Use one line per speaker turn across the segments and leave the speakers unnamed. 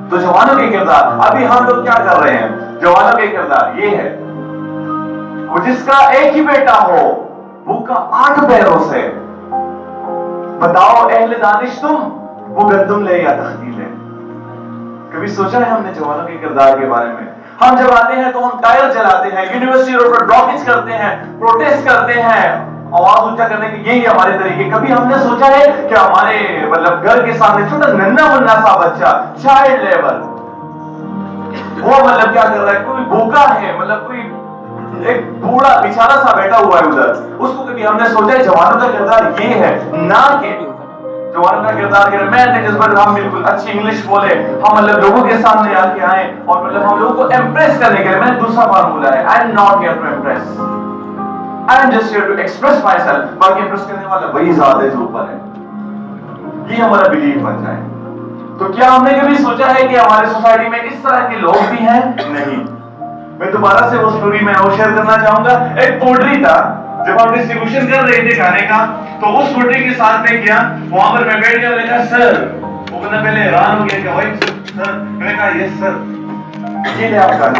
तो जवानों के किरदार, अभी हम लोग क्या कर रहे हैं? जवानों के किरदार ये है, वो जिसका एक ही बेटा हो, भूखा 8 पैरों से। बताओ अहले दानिश तुम, वो गंदुम ले या तख्ती ले। कभी सोचा है हमने जवानों के किरदार के बारे में? हम जब आते हैं तो हम टायर जलाते हैं, यूनिवर्सिटी रोड पर ब्लॉकेज करते हैं, प्रोटेस्ट करते हैं, आवाज ऊंचा करने के यही हमारे तरीके। कभी हमने सोचा है कि हमारे मतलब घर के सामने छोटा नन्ना मुन्ना सा बच्चा, चाइल्ड लेबर, वो मतलब क्या कर रहा है? कोई भूखा है, मतलब कोई एक बूढ़ा बेचारा सा बैठा हुआ है उधर, उसको कभी हमने सोचा है जवानों का किरदार ये है? ना कि जवानों का किरदार के मैं इस पर हम बिल्कुल अच्छी इंग्लिश बोले, हम मतलब लोगों के सामने आके आए और मतलब हम लोगों को इम्प्रेस करने के लिए। मैंने दूसरा फार्मूला है, I am not here to impress, I am just here to express myself. बाकी इम्प्रेस करने वाला वही ज़ात है जो ऊपर है। ये हमारा बिलीफ बन जाए। तो क्या हमने कभी सोचा है कि हमारे सोसाइटी में इस तरह के लोग भी हैं? नहीं। मैं दोबारा से वो स्टोरी में शेयर करना चाहूंगा। एक पोल्ट्री था, जब हम डिस्ट्रीब्यूशन कर रहे थे खाने का, तो उस पोल्ट्री के साथ में किया, वहां पर मैं बैठ गया, मैंने कहा सर, वो बंदा पहले हैरान हो गया कि भाई सर, मैंने कहा यस सर, ये ले आप खाना।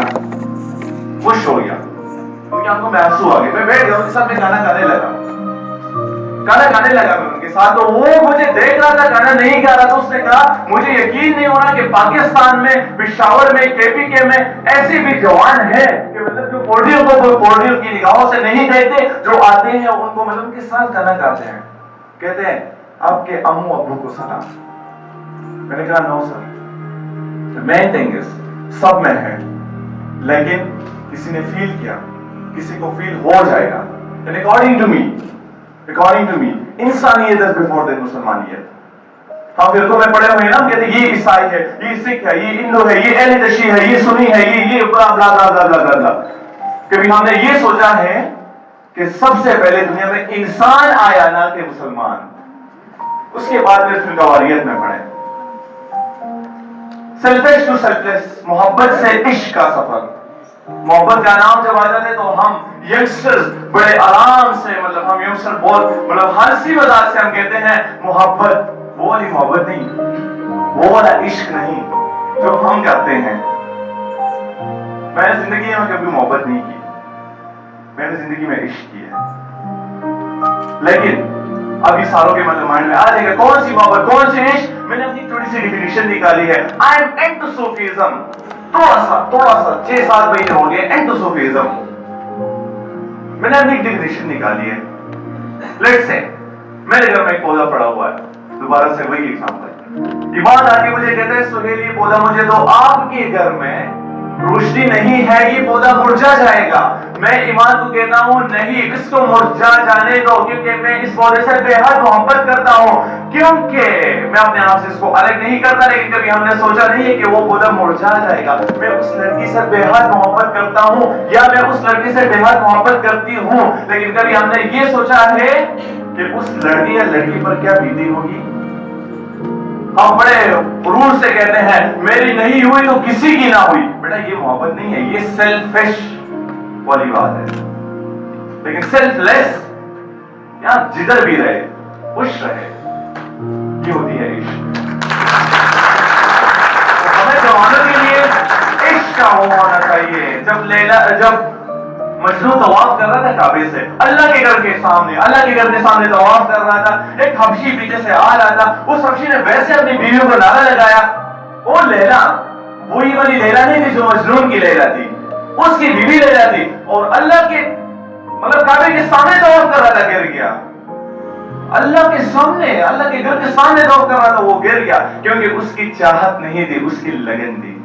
खुश हो गया क्योंकि आपको महसूस आ गया। मैं बैठ गया, उनके साथ में खाना खाने लगा मैं उनके साथ। तो वो मुझे देख रहा था, खाना नहीं खा रहा था। उसने कहा मुझे यकीन नहीं हो रहा कि पाकिस्तान में, पेशावर में, केपीके में ऐसे भी जवान हैं कि मतलब जो पोल्ट्रियों को पोल्ट्रियों की निगाहों से नहीं देखते, जो आते हैं उनको मतलब उनके साथ खाना खाते हैं, कहते हैं आपके अम्मू अब्बू को सलाम। मैंने कहा no sir, main thing is सब में है, लेकिन किसी ने फील किया, किसी को फील हो जाएगा। एंड अकॉर्डिंग टू मी इंसानियत इज बिफोर द मुसलमानियत। हम फिरकों में पड़े हुए हैं ना, कहते ये ईसाई है, ये सिख है, ये हिंदू है, ये अहले दशी है, ये सुन्नी है, ये ब्ला ब्ला ब्ला ब्ला ब्ला ब्ला। कभी हमने ये सोचा है कि सबसे पहले दुनिया में इंसान आया, ना कि मुसलमान। उसके बाद फिर फिरकावारियत में पड़े। सेल्फिश टू सेल्फलेस, मोहब्बत से इश्क का सफर। मोहब्बत का नाम जब आ जाते तो हम यंगस्टर्स बड़े आराम से, मतलब हम यंगस्टर बहुत मतलब हंसी मजाक से हम कहते हैं मोहब्बत, वो वाली मोहब्बत नहीं, वो वाला इश्क नहीं जो हम करते हैं। मैंने जिंदगी में कभी मोहब्बत नहीं की, मैंने जिंदगी में इश्क किया। लेकिन अभी सालों के मतलब माइंड में आ जाएगा कौन सी मोहब्बत, कौन सी इश्क। मैंने अपनी थोड़ी सी डिफिनेशन निकाली है। I am into Sufism. थोड़ा सा 6-7 महीने हो गए इनटू सूफीज़म। मैंने अपनी डिफिनेशन निकाली है। लेट्स से मेरे घर में एक पौधा पड़ा हुआ है, दोबारा से वही एग्जांपल। ईमान आके मुझे कहता है सुहेल ये पौधा मुझे दो, आपके घर में रोशनी नहीं है, ये पौधा मुरझा जाएगा। मैं ईमान को कहता हूं नहीं, इसको मुरझा जाने दो, क्योंकि मैं इस पौधे से बेहद मोहब्बत करता हूं, क्योंकि मैं अपने आप से इसको अलग नहीं करता। लेकिन कभी हमने सोचा नहीं है कि वो पौधा मुरझा जाएगा। मैं उस लड़की से बेहद मोहब्बत करता हूं, या मैं उस लड़की से बेहद मोहब्बत करती हूं, लेकिन कभी हमने ये सोचा है कि उस लड़की या लड़की पर क्या बीती होगी। हम बड़े रूल से कहते हैं मेरी नहीं हुई तो किसी की ना हुई। बेटा ये मोहब्बत नहीं है, ये सेल्फिश वाली बात है। लेकिन सेल्फलेस, या जिधर भी रहे खुश रहे, ये होती है इश्क। तो हमें जवानों के लिए इश्क का होना चाहिए। जब मजनू तवाफ कर रहा था काबे से, अल्लाह के घर के सामने तवाफ कर रहा था, एक हबशी पीछे से आ रहा था। उस हबशी ने वैसे अपनी बीवियों को नारा लगाया, ओ लैला, वही वाली लैला नहीं थी जो मजनून की लैला थी, उसकी बीवी लैला थी। और अल्लाह के मतलब काबे के सामने तवाफ कर रहा था, गिर गया। अल्लाह के सामने, अल्लाह के घर के सामने तवाफ कर रहा था, वो गिर गया, क्योंकि उसकी चाहत नहीं थी, उसकी लगन थी।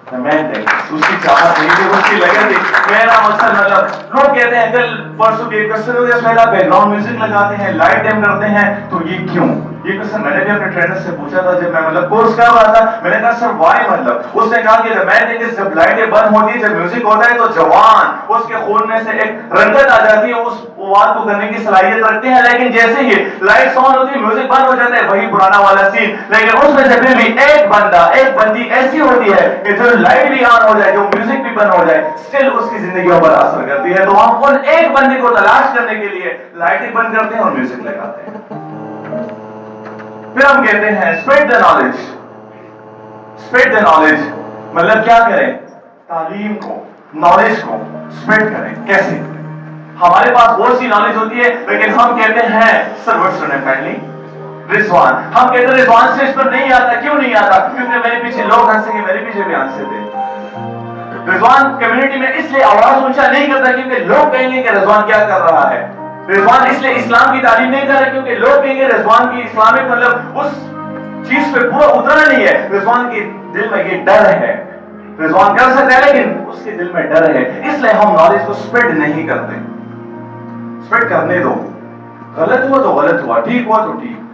उसकी चाहत नहीं थी, उसकी लगन थी। मेरा मकसद मतलब लोग कहते हैं कल परसों के बैकग्राउंड म्यूजिक लगाते हैं, लाइट डिम करते हैं, तो ये क्यों? ये क्वेश्चन मैंने भी अपने ट्रेनर से पूछा था जब मैं मतलब कोर्स कर रहा था। मैंने कहा सर वाई, मतलब उसने कहा कि जब लाइटें बंद होती है, जब म्यूजिक होता है तो जवान उसके खून में से एक रंगत आ जाती है, उस वार को करने की सलाहियत रखते हैं। लेकिन जैसे ही लाइट्स ऑन होती है, म्यूजिक बंद हो जाता है, वही पुराना वाला सीन। लेकिन उसमें से फिर भी एक बंदा, एक बंदी ऐसी होती है कि जो लाइट भी ऑन हो जाए, जो म्यूजिक भी बंद हो जाए, स्टिल उसकी जिंदगी पर असर करती है। तो हम उन एक बंदे को तलाश करने के लिए लाइटें बंद करते हैं और म्यूजिक लगाते हैं। फिर हम कहते हैं spread the knowledge. Spread the knowledge मतलब क्या करें? तालीम को, नॉलेज को स्प्रेड करें। कैसे? हमारे पास बहुत सी नॉलेज होती है, लेकिन हम कहते हैं sir what's your name kindly? Rizwan. हम कहते हैं रिजवान से इस पर नहीं आता। क्यों नहीं आता? क्योंकि मेरे पीछे लोग हंसेंगे, मेरे पीछे भी हंसे थे। रिजवान कम्युनिटी में इसलिए आवाज ऊंचा नहीं करता क्योंकि लोग कहेंगे कि रिजवान क्या कर रहा है। रिजवान इसलिए इस्लाम की तालीम नहीं कर रहा क्योंकि लोग कहेंगे रिजवान की इस्लामिक मतलब उस चीज पे पूरा उतरा नहीं है। रिजवान के दिल में ये डर है। रिजवान कर सकता है लेकिन उसके दिल में डर है, इसलिए हम नॉलेज को स्प्रेड नहीं करते। स्प्रेड करने दो। गलत हुआ तो गलत हुआ, ठीक हुआ तो ठीक।